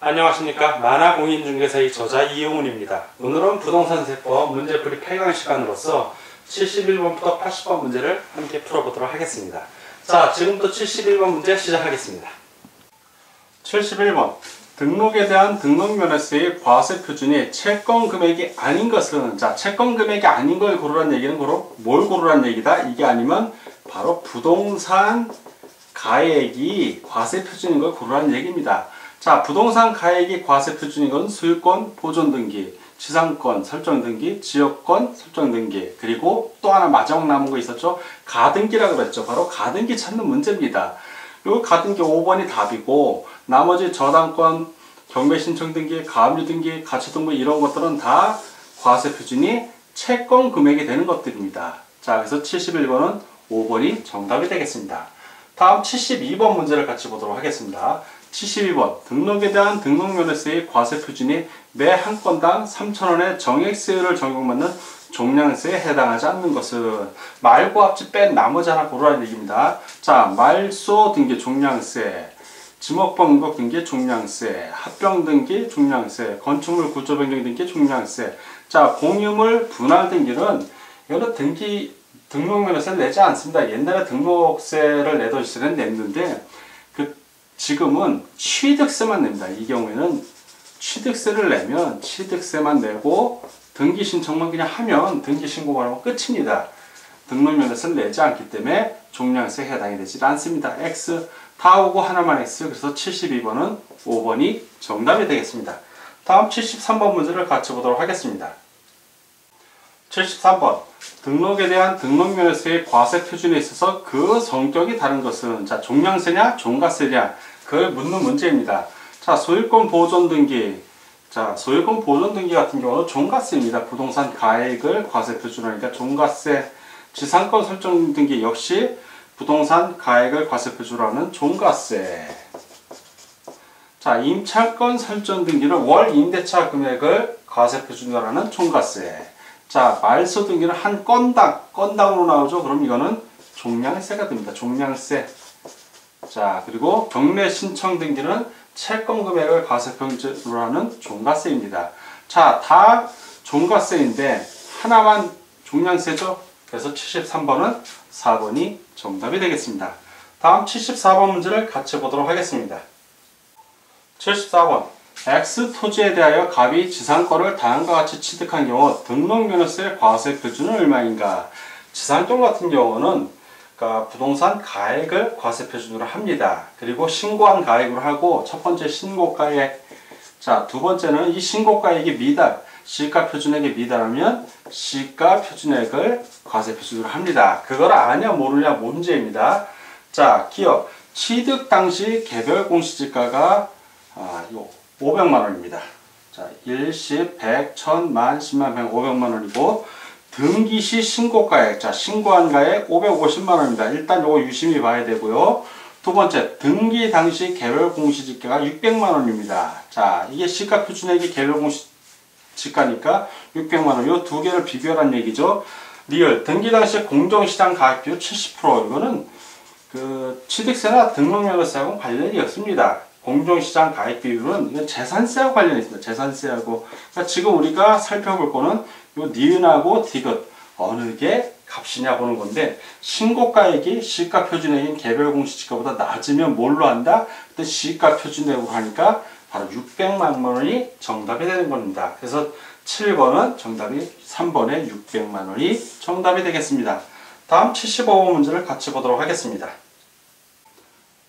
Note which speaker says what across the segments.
Speaker 1: 안녕하십니까. 만화공인중개사의 저자 이용훈입니다. 오늘은 부동산세법 문제풀이 8강 시간으로서 71번부터 80번 문제를 함께 풀어보도록 하겠습니다. 자, 지금부터 71번 문제 시작하겠습니다. 71번. 등록에 대한 등록면허세의 과세 표준이 채권 금액이 아닌 것은, 자, 채권 금액이 아닌 걸 고르란 얘기는 바로 뭘 고르란 얘기다? 이게 아니면 바로 부동산 가액이 과세 표준인 걸 고르란 얘기입니다. 자, 부동산 가액이 과세 표준인 건 소유권 보존 등기, 지상권 설정 등기, 지역권 설정 등기, 그리고 또 하나 마지막 남은 거 있었죠? 가등기라고 그랬죠. 바로 가등기 찾는 문제입니다. 요 가등기 5번이 답이고, 나머지 저당권, 경매 신청 등기, 가압류 등기, 가처등본 이런 것들은 다 과세 표준이 채권 금액이 되는 것들입니다. 자, 그래서 71번은 5번이 정답이 되겠습니다. 다음 72번 문제를 같이 보도록 하겠습니다. 72번. 등록에 대한 등록면허세의 과세 표준이 매 한 건당 3,000원의 정액세율을 적용받는 종량세에 해당하지 않는 것은, 말고 합치 뺀 나머지 하나 고르라는 얘기입니다. 자, 말소 등기 종량세, 지목번곡 등기 종량세, 합병 등기 종량세, 건축물 구조 변경 등기 종량세. 자, 공유물 분할 등기는 이거는 등록면허세를 내지 않습니다. 옛날에 등록세를 내던 시절엔 냈는데 지금은 취득세만 냅니다. 이 경우에는 취득세를 내면 취득세만 내고 등기 신청만 그냥 하면 등기 신고만 하면 끝입니다. 등록면허세를 내지 않기 때문에 종량세에 해당이 되지 않습니다. X 다 오고 하나만 X. 그래서 72번은 5번이 정답이 되겠습니다. 다음 73번 문제를 같이 보도록 하겠습니다. 73번. 등록에 대한 등록면허세의 과세 표준에 있어서 그 성격이 다른 것은, 자, 종량세냐 종가세냐 그걸 묻는 문제입니다. 자, 소유권 보존 등기. 자, 소유권 보존 등기 같은 경우는 종가세입니다. 부동산 가액을 과세 표준하니까 종가세. 지상권 설정 등기 역시 부동산 가액을 과세 표준하는 종가세. 자, 임차권 설정 등기는 월 임대차 금액을 과세 표준으로 하는 종가세. 자, 말소 등기는 한 건당으로 나오죠. 그럼 이거는 종량세가 됩니다. 종량세. 자, 그리고 경매 신청 등기는 채권 금액을 과세 표준으로 하는 종가세입니다. 자, 다 종가세인데 하나만 종량세죠. 그래서 73번은 4번이 정답이 되겠습니다. 다음 74번 문제를 같이 보도록 하겠습니다. 74번. X 토지에 대하여 갑이 지상권을 다음과 같이 취득한 경우 등록면허세 과세 표준은 얼마인가? 지상권 같은 경우는 부동산 가액을 과세 표준으로 합니다. 그리고 신고한 가액으로 하고, 첫 번째 신고가액, 자, 두 번째는 이 신고가액이 미달, 시가 표준액에 미달하면 시가 표준액을 과세 표준으로 합니다. 그걸 아냐 모르냐 문제입니다. 자, 기업 취득 당시 개별 공시지가가 500만원입니다. 자, 일시 100, 1000만, 10만, 100, 500만원이고, 등기시 신고가액, 자, 신고한 가액 550만원입니다. 일단 요거 유심히 봐야 되고요. 두 번째, 등기 당시 개별 공시지가가 600만원입니다. 자, 이게 시가 표준액이 개별 공시지가니까 600만원. 요 두 개를 비교하란 얘기죠. 리얼, 등기 당시 공정시장 가액 비율 70%. 이거는 취득세나 등록면허세하고는 관련이 없습니다. 공정시장 가액 비율은 이건 재산세하고 관련이 있습니다. 재산세하고. 그러니까 지금 우리가 살펴볼 거는 요 니은하고 디귿 어느 게 값이냐 보는 건데, 신고가액이 시가 표준액인 개별 공시지가보다 낮으면 뭘로 한다? 그때 시가 표준액으로 하니까 바로 600만 원이 정답이 되는 겁니다. 그래서 7번은 정답이 3번에 600만 원이 정답이 되겠습니다. 다음 75번 문제를 같이 보도록 하겠습니다.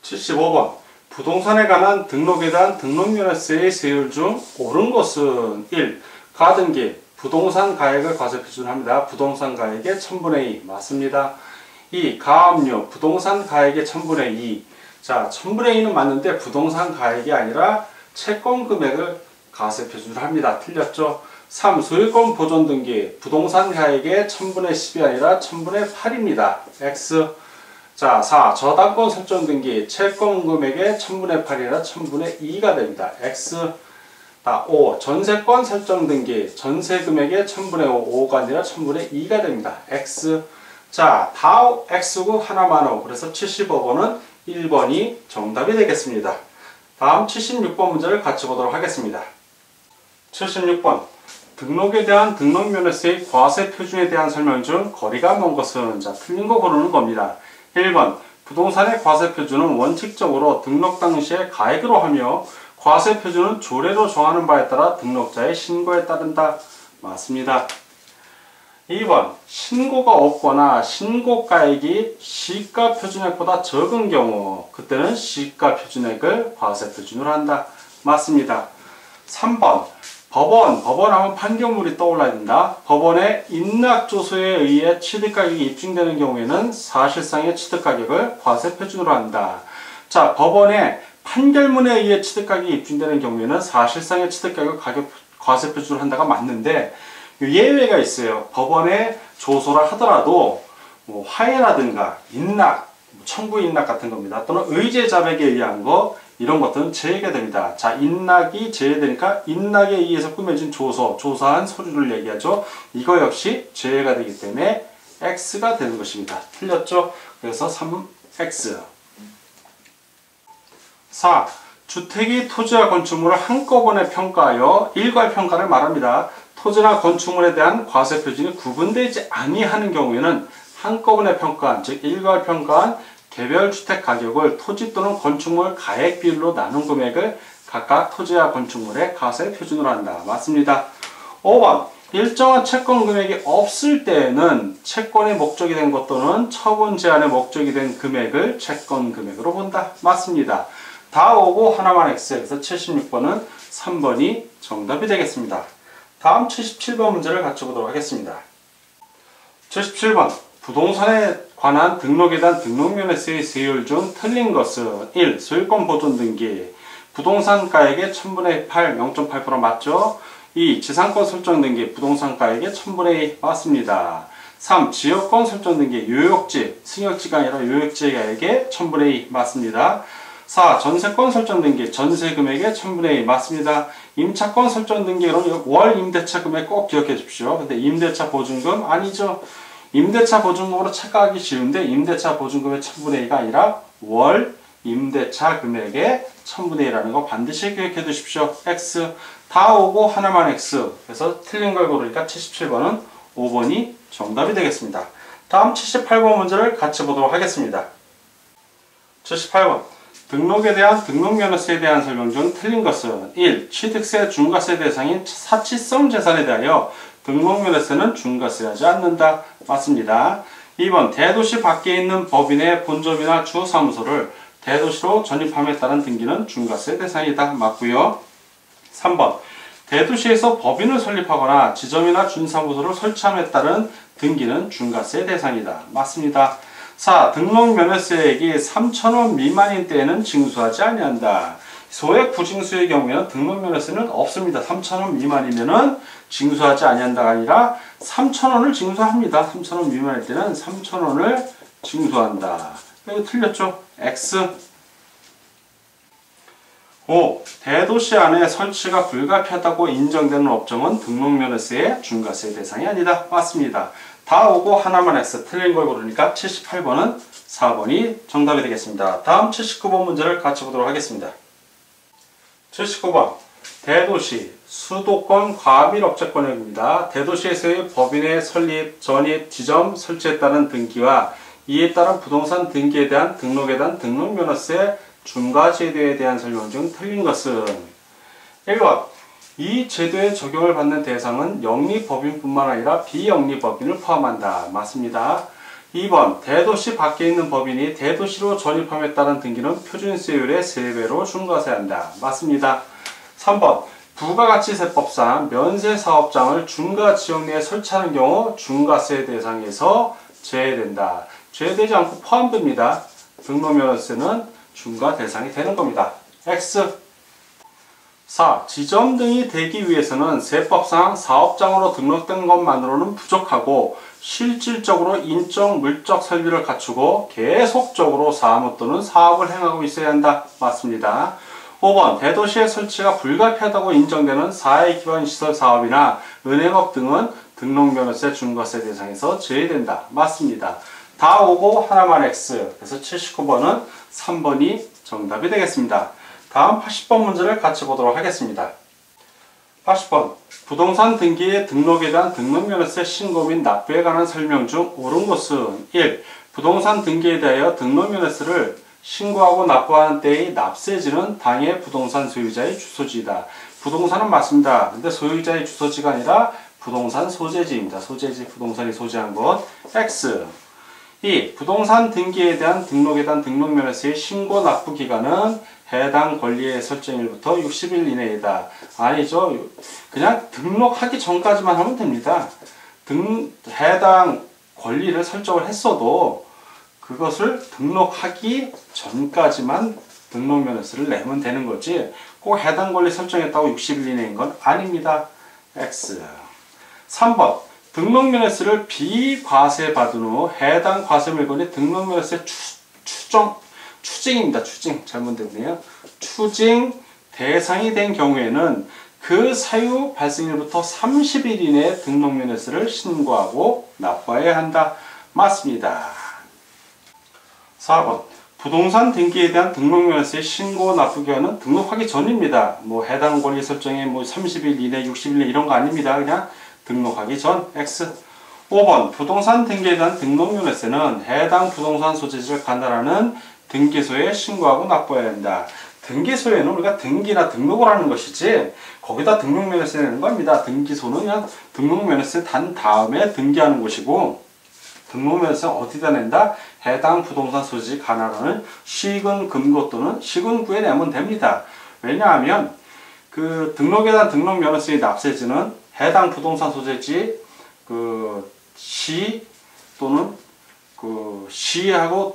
Speaker 1: 75번. 부동산에 관한 등록에 대한 등록면허세의 세율 중 옳은 것은 1. 가등기. 부동산 가액을 과세 표준합니다. 부동산 가액의 1000분의 2. 맞습니다. 2. 가압류. 부동산 가액의 1000분의 2. 자, 1000분의 2는 맞는데 부동산 가액이 아니라 채권 금액을 과세 표준을 합니다. 틀렸죠? 3. 소유권 보존 등기. 부동산 가액의 1000분의 10이 아니라 1000분의 8입니다. X. 자, 4. 저당권 설정 등기. 채권 금액의 1000분의 8이라 1000분의 2가 됩니다. X. 5. 전세권 설정 등기. 전세 금액의 1000분의 5, 5가 아니라 1000분의 2가 됩니다. X. 자, 다 X고 하나만 O. 그래서 75번은 1번이 정답이 되겠습니다. 다음 76번 문제를 같이 보도록 하겠습니다. 76번. 등록에 대한 등록면허세의 과세 표준에 대한 설명 중 거리가 먼 것은? 자, 틀린 거 고르는 겁니다. 1번. 부동산의 과세 표준은 원칙적으로 등록 당시에 가액으로 하며 과세 표준은 조례로 정하는 바에 따라 등록자의 신고에 따른다. 맞습니다. 2번. 신고가 없거나 신고가액이 시가 표준액보다 적은 경우 그때는 시가 표준액을 과세 표준으로 한다. 맞습니다. 3번. 법원하면 판결물이 떠올라야 된다. 법원의 인락조서에 의해 취득가격이 입증되는 경우에는 사실상의 취득가격을 과세 표준으로 한다. 자, 법원의 판결문에 의해 취득가격이 입증되는 경우에는 사실상의 취득가격 과세 표준으로 한다가 맞는데 예외가 있어요. 법원의 조소라 하더라도 뭐 화해라든가 인락, 청구 인락 같은 겁니다. 또는 의제 자백에 의한 거 이런 것들은 제외가 됩니다. 자, 인락이 제외되니까 인락에 의해서 꾸며진 조사한 서류를 얘기하죠. 이거 역시 제외가 되기 때문에 X가 되는 것입니다. 틀렸죠? 그래서 3X. 4. 주택이 토지와 건축물을 한꺼번에 평가하여 일괄평가를 말합니다. 토지나 건축물에 대한 과세 표준이 구분되지 아니하는 경우에는 한꺼번에 평가한, 즉 일괄평가한 개별 주택 가격을 토지 또는 건축물 가액 비율로 나눈 금액을 각각 토지와 건축물의 과세 표준으로 한다. 맞습니다. 5번. 일정한 채권 금액이 없을 때에는 채권의 목적이 된 것 또는 처분 제한의 목적이 된 금액을 채권 금액으로 본다. 맞습니다. 다 오고 하나만 X. 그래서 76번은 3번이 정답이 되겠습니다. 다음 77번 문제를 같이 보도록 하겠습니다. 77번. 부동산에 관한 등록에 대한 등록면허세의 세율 중 틀린 것은 1. 소유권 보존 등기. 부동산가액의 1000분의 8, 0.8% 맞죠? 2. 지상권 설정 등기. 부동산가액의 1000분의 2 맞습니다. 3. 지역권 설정 등기. 요역지, 승역지가 아니라 요역지가액의 1000분의 2 맞습니다. 4. 전세권 설정 등기. 전세 금액의 1000분의 2 맞습니다. 임차권 설정 등기는 월 임대차 금액 꼭 기억해 주십시오. 근데 임대차 보증금 아니죠. 임대차 보증금으로 착각하기 쉬운데 임대차 보증금의 1000분의 2가 아니라 월 임대차 금액의 1000분의 1이라는 거 반드시 기억해 두십시오. X. 다 오고 하나만 X. 그래서 틀린 걸 고르니까 77번은 5번이 정답이 되겠습니다. 다음 78번 문제를 같이 보도록 하겠습니다. 78번. 등록에 대한 등록면허세에 대한 설명 중 틀린 것은 1. 취득세, 중과세 대상인 사치성 재산에 대하여 등록면허세는 중과세하지 않는다. 맞습니다. 2번. 대도시 밖에 있는 법인의 본점이나 주사무소를 대도시로 전입함에 따른 등기는 중과세 대상이다. 맞고요. 3번. 대도시에서 법인을 설립하거나 지점이나 준사무소를 설치함에 따른 등기는 중과세 대상이다. 맞습니다. 4. 등록면허세액이 3,000원 미만인 때에는 징수하지 아니한다. 소액 부징수의 경우에는 등록면허세는 없습니다. 3,000원 미만이면은 징수하지 아니한다가 아니라 3,000원을 징수합니다. 3,000원 미만일 때는 3,000원을 징수한다. 이거 틀렸죠? X. 5. 대도시 안에 설치가 불가피하다고 인정되는 업종은 등록면허세의 중과세 대상이 아니다. 맞습니다. 다 오고 하나만 X. 틀린 걸 고르니까 78번은 4번이 정답이 되겠습니다. 다음 79번 문제를 같이 보도록 하겠습니다. 79번. 대도시, 수도권 과밀업체권액입니다. 대도시에서의 법인의 설립, 전입, 지점, 설치에 따른 등기와 이에 따른 부동산 등기에 대한 등록에 대한 등록면허세 중과 제도에 대한 설명 중 틀린 것은 1번. 이 제도의 적용을 받는 대상은 영리법인뿐만 아니라 비영리법인을 포함한다. 맞습니다. 2번. 대도시 밖에 있는 법인이 대도시로 전입함에 따른 등기는 표준세율의 3배로 중과세한다. 맞습니다. 3번. 부가가치세법상 면세사업장을 중과지역 내에 설치하는 경우 중과세 대상에서 제외된다. 제외되지 않고 포함됩니다. 등록면허세는 중과 대상이 되는 겁니다. X. 4. 지점 등이 되기 위해서는 세법상 사업장으로 등록된 것만으로는 부족하고 실질적으로 인적, 물적 설비를 갖추고 계속적으로 사무 또는 사업을 행하고 있어야 한다. 맞습니다. 5번. 대도시의 설치가 불가피하다고 인정되는 사회기반시설 사업이나 은행업 등은 등록면허세 중과세 대상에서 제외된다. 맞습니다. 다 오고 하나만 X. 그래서 79번은 3번이 정답이 되겠습니다. 다음 80번 문제를 같이 보도록 하겠습니다. 80번. 부동산 등기의 등록에 대한 등록면허세 신고 및 납부에 관한 설명 중 옳은 것은 1. 부동산 등기에 대하여 등록면허세를 신고하고 납부하는 때의 납세지는 당해 부동산 소유자의 주소지이다. 부동산은 맞습니다. 근데 소유자의 주소지가 아니라 부동산 소재지입니다. 소재지, 부동산이 소재한 것. X. 2. 부동산 등기에 대한 등록에 대한 등록면허세의 신고 납부 기간은 해당 권리의 설정일부터 60일 이내이다. 아니죠. 그냥 등록하기 전까지만 하면 됩니다. 해당 권리를 설정을 했어도 그것을 등록하기 전까지만 등록면허세를 내면 되는 거지 꼭 해당 권리 설정했다고 60일 이내인 건 아닙니다. X. 3번. 등록면허세를 비과세 받은 후 해당 과세물건의 등록면허세 추징입니다. 추징. 잘못됐네요. 추징 대상이 된 경우에는 그 사유 발생일부터 30일 이내에 등록면허세를 신고하고 납부해야 한다. 맞습니다. 4번. 부동산 등기에 대한 등록면허세 신고 납부 기간은 등록하기 전입니다. 해당 권리 설정에 30일 이내, 60일 이내 이런 거 아닙니다. 그냥 등록하기 전. X. 5번. 부동산 등기에 대한 등록면허세는 해당 부동산 소재지를 관할하는 등기소에 신고하고 납부해야 한다. 등기소에는 우리가 등기나 등록을 하는 것이지 거기다 등록면허세 내는 겁니다. 등기소는 그냥 등록면허세 단 다음에 등기하는 곳이고 등록면허세는 어디다 낸다? 해당 부동산 소재지 관할하는 시군 금고 또는 시군구에 내면 됩니다. 왜냐하면 그 등록에 대한 등록면허세의 납세지는 해당 부동산 소재지 시 또는 시하고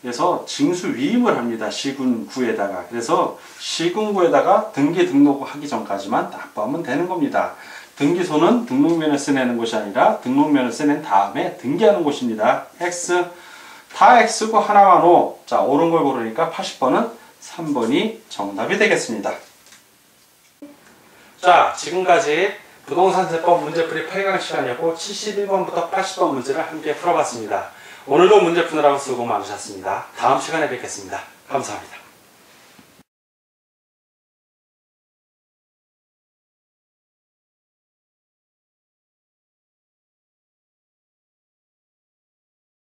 Speaker 1: 도에서 징수 위임을 합니다. 시군구에다가. 그래서 시군구에다가 등기 등록하기 전까지만 납부하면 되는 겁니다. 등기소는 등록면허세 내는 곳이 아니라 등록면허세 낸 다음에 등기하는 곳입니다. X. 다 X고 하나만 O. 자, 옳은 걸 고르니까 80번은 3번이 정답이 되겠습니다. 자, 지금까지 부동산세법 문제풀이 8강 시간이었고 71번부터 80번 문제를 함께 풀어봤습니다. 오늘도 문제 푸느라고 수고 많으셨습니다. 다음 시간에 뵙겠습니다. 감사합니다.